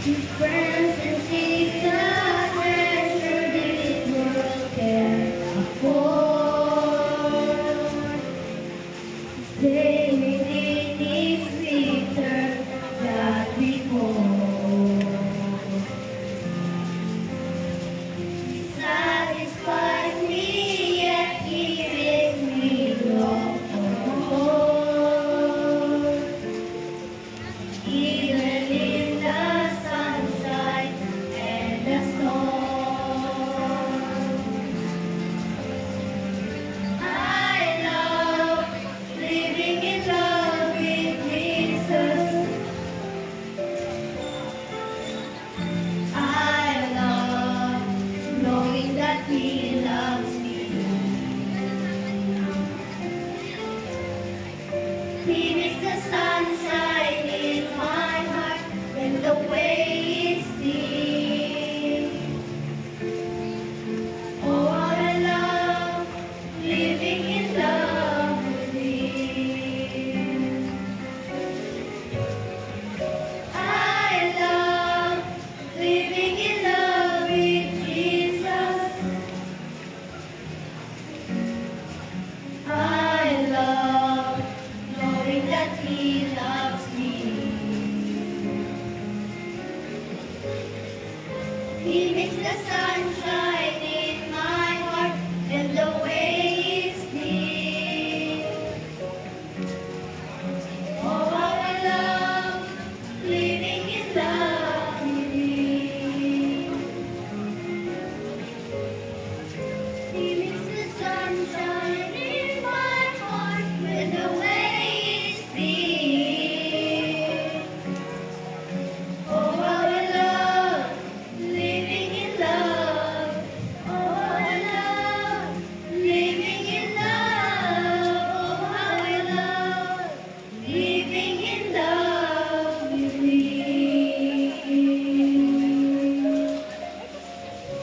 Friends and seek the treasure this world can afford. Stay within its sweeter that we hold. Satisfies me, yet He makes me long for more. Even in the sunshine and the storm, I love living in love with Jesus. I love knowing that He loves me. He makes the sunshine in my heart when the way is deep. Oh, what I love living in love with Him. I love living in love with Jesus. I love knowing that He loves me. He makes the sun